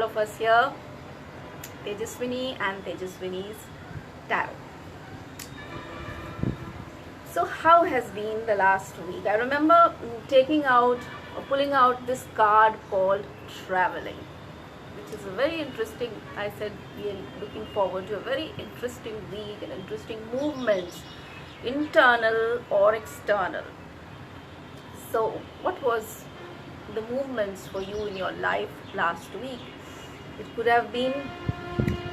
Of us here, Tejaswini and Tejaswini's tarot. So how has been the last week? I remember pulling out this card called Traveling, which is a very interesting, I said we are looking forward to a very interesting week and interesting movements, internal or external. So what was the movements for you in your life last week? It could have been,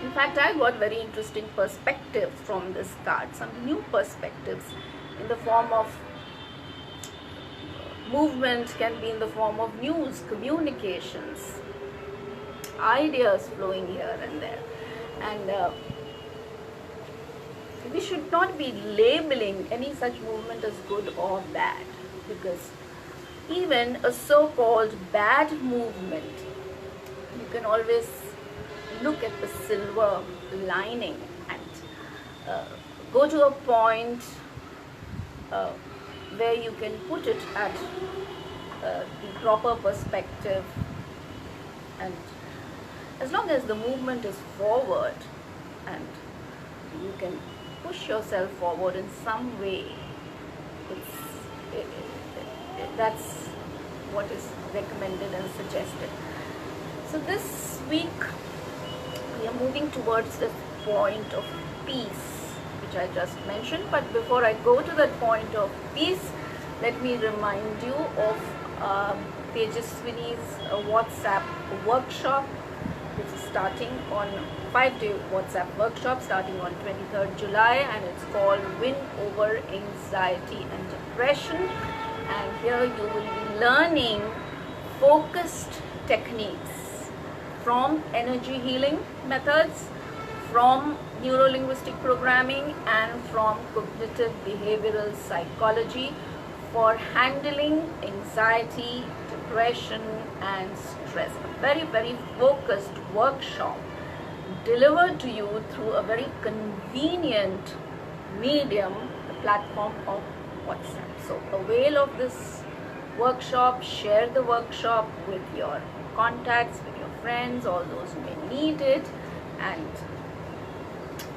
in fact, I got very interesting perspectives from this card, some new perspectives in the form of movement, can be in the form of news, communications, ideas flowing here and there. And we should not be labeling any such movement as good or bad, because even a so-called bad movement, you can always look at the silver lining and go to a point where you can put it at the proper perspective, and as long as the movement is forward and you can push yourself forward in some way, that's what is recommended and suggested. So this week we are moving towards the point of peace, which I just mentioned. But before I go to that point of peace, let me remind you of Tejaswini's WhatsApp workshop, which is starting on 5-day WhatsApp workshop starting on 23rd July, and it's called Win Over Anxiety and Depression. And here you will be learning focused techniques from energy healing methods, from neuro-linguistic programming, and from cognitive behavioral psychology for handling anxiety, depression and stress. A very, very focused workshop delivered to you through a very convenient medium, the platform of WhatsApp. So avail of this workshop, share the workshop with your contacts, with your friends, all those who may need it, and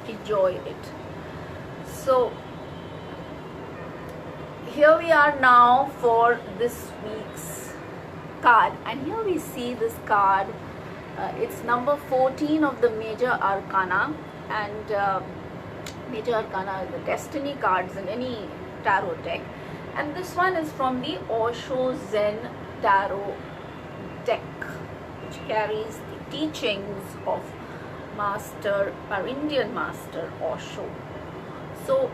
enjoy it. So here we are now for this week's card, and here we see this card. It's number 14 of the major arcana, and major arcana is the destiny cards in any tarot deck, and this one is from the Osho Zen Tarot deck, which carries the teachings of our Indian master Osho. So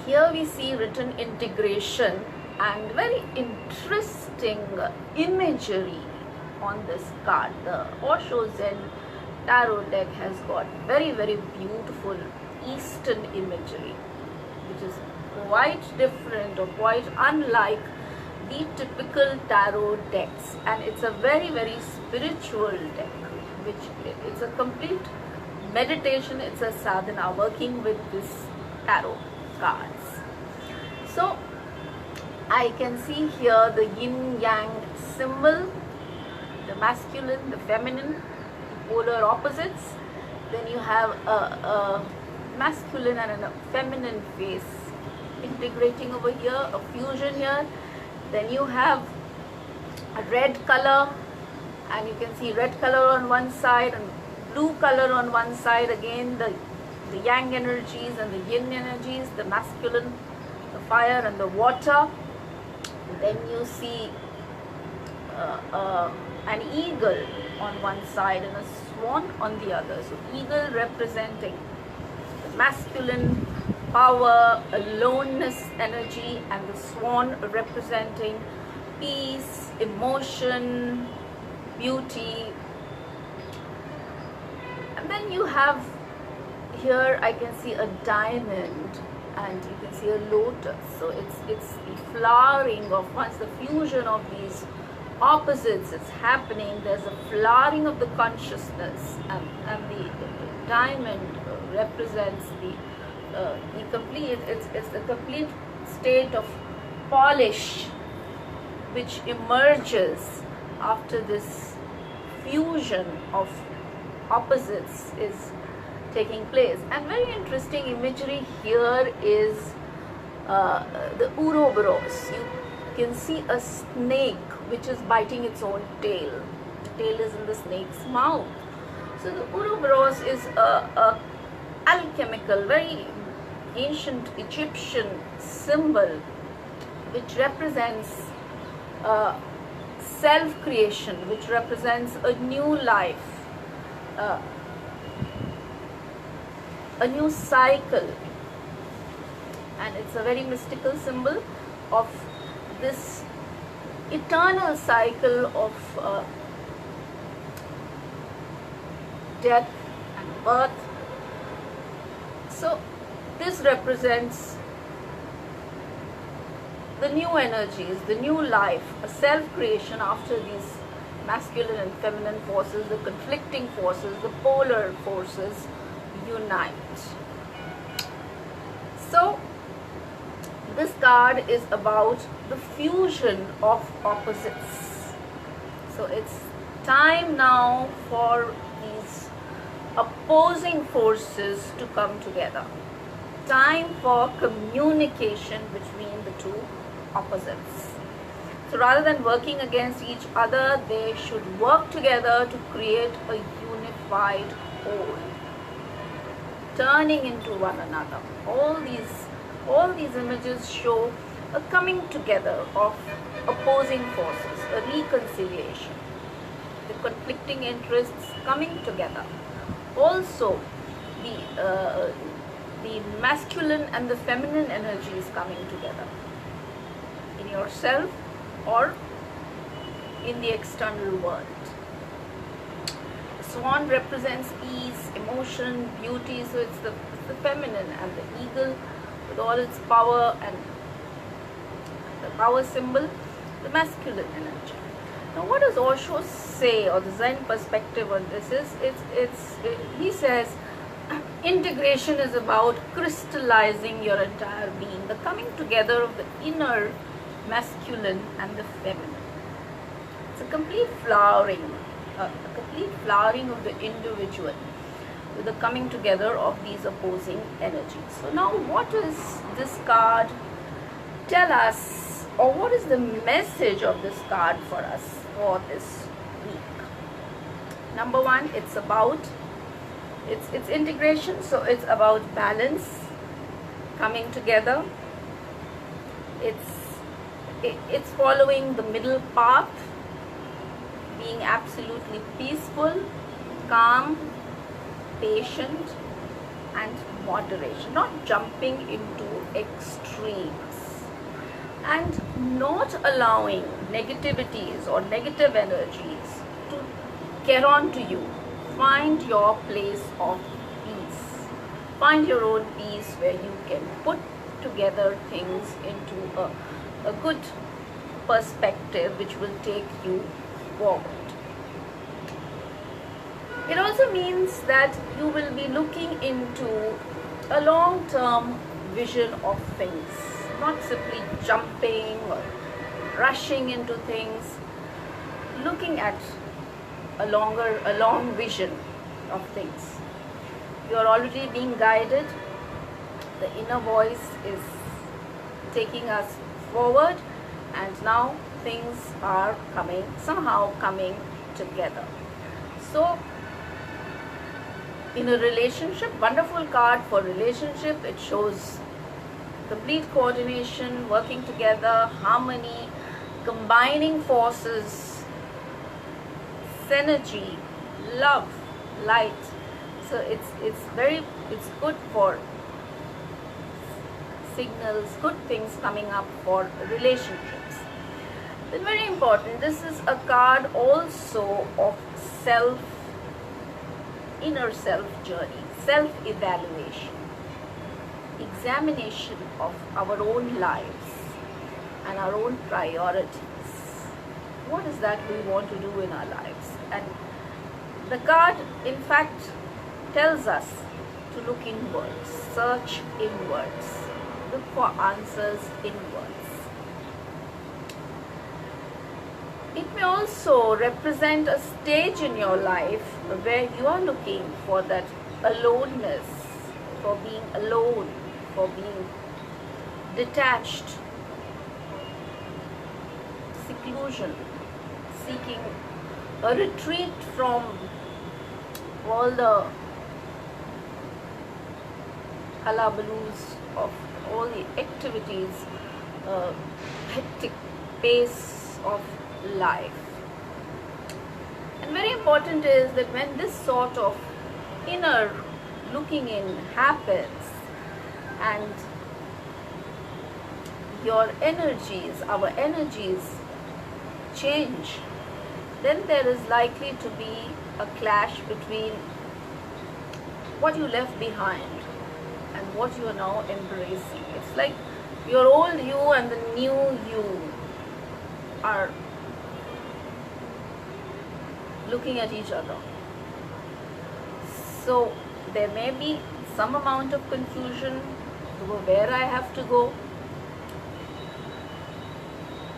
here we see written integration and very interesting imagery on this card. The Osho Zen Tarot deck has got very, very beautiful Eastern imagery, which is quite different or quite unlike the typical tarot decks, and it's a very, very spiritual deck, which it's a complete meditation, it's a sadhana working with this tarot cards. So I can see here the yin yang symbol, the masculine, the feminine, polar opposites. Then you have a masculine and a feminine face integrating over here, a fusion here. Then you have a red color, and you can see red color on one side and blue color on one side, again the yang energies and the yin energies, the masculine, the fire and the water. Then you see an eagle on one side and a swan on the other. So eagle representing the masculine power, aloneness energy, and the swan representing peace, emotion, beauty. And then you have here, I can see a diamond, and you can see a lotus. So it's the flowering of, once the fusion of these opposites is happening, there's a flowering of the consciousness, and the diamond represents the complete, it's the complete state of polish which emerges after this fusion of opposites is taking place. And very interesting imagery here is the Ouroboros. You can see a snake which is biting its own tail. The tail is in the snake's mouth. So the Ouroboros is a alchemical, very ancient Egyptian symbol which represents self-creation, which represents a new life, a new cycle, and it's a very mystical symbol of this eternal cycle of death and birth. So this represents the new energies, the new life, a self-creation after these masculine and feminine forces, the conflicting forces, the polar forces unite. So this card is about the fusion of opposites. So it's time now for these opposing forces to come together. Time for communication between the two opposites. So rather than working against each other, they should work together to create a unified whole, turning into one another. All these images show a coming together of opposing forces, a reconciliation, the conflicting interests coming together. Also, the masculine and the feminine energies coming together in yourself or in the external world. The swan represents ease, emotion, beauty, so it's the feminine, and the eagle with all its power and the power symbol, the masculine energy. Now what does Osho say, or the Zen perspective on this is, he says integration is about crystallizing your entire being, the coming together of the inner masculine and the feminine. It's a complete flowering of the individual with the coming together of these opposing energies. So now what does this card tell us, or what is the message of this card for us for this week? Number one, it's about it's integration, so it's about balance, coming together. It's following the middle path, being absolutely peaceful, calm, patient, and moderation, not jumping into extremes, and not allowing negativities or negative energies to get on to you. Find your place of peace. Find your own peace where you can put together things into a good perspective which will take you forward. It also means that you will be looking into a long-term vision of things, not simply jumping or rushing into things, looking at a long vision of things. You are already being guided. The inner voice is taking us forward, and now things are somehow coming together. So in a relationship, wonderful card for relationship. It shows complete coordination, working together, harmony, combining forces, synergy, love, light. So it's good for signals, good things coming up for relationships. Then very important, this is a card also of inner self journey, self-evaluation, examination of our own lives and our own priorities. What is that we want to do in our lives? And the card, in fact, tells us to look inwards, search inwards, look for answers inwards. It may also represent a stage in your life where you are looking for that aloneness, for being alone, for being detached, seclusion, seeking a retreat from all the hullabaloos of all the activities, hectic pace of life. And very important is that when this sort of inner looking in happens and your energies, our energies change, then there is likely to be a clash between what you left behind and what you are now embracing. It's like your old you and the new you are looking at each other. So there may be some amount of confusion over where I have to go,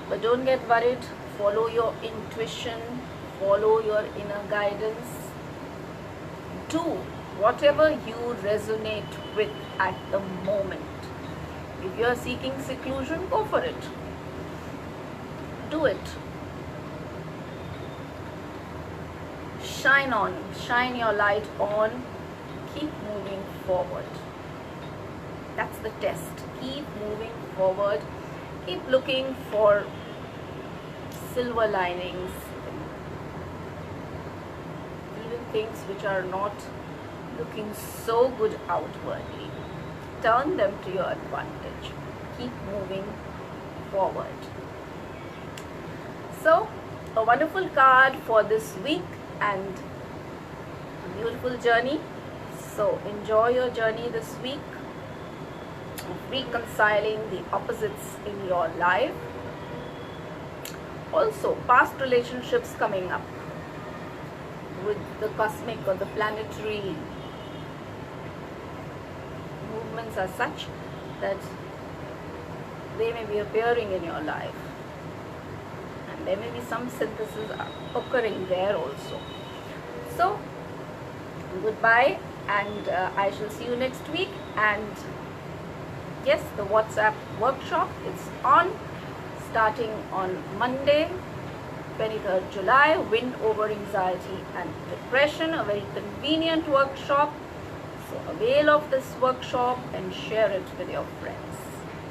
but don't get worried. Follow your intuition, follow your inner guidance, do whatever you resonate with at the moment. If you are seeking seclusion, go for it. Do it. Shine on, shine your light on, keep moving forward. That's the test. Keep moving forward, keep looking for silver linings, even things which are not looking so good outwardly. Turn them to your advantage. Keep moving forward. So, a wonderful card for this week and a beautiful journey. So, enjoy your journey this week of reconciling the opposites in your life. Also, past relationships coming up with the cosmic or the planetary movements are such that they may be appearing in your life, and there may be some synthesis occurring there also. So, goodbye, and I shall see you next week. And yes, the WhatsApp workshop is on, starting on Monday, 23rd July, Win Over Anxiety and Depression, a very convenient workshop. So avail of this workshop and share it with your friends.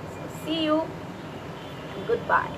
So see you and goodbye.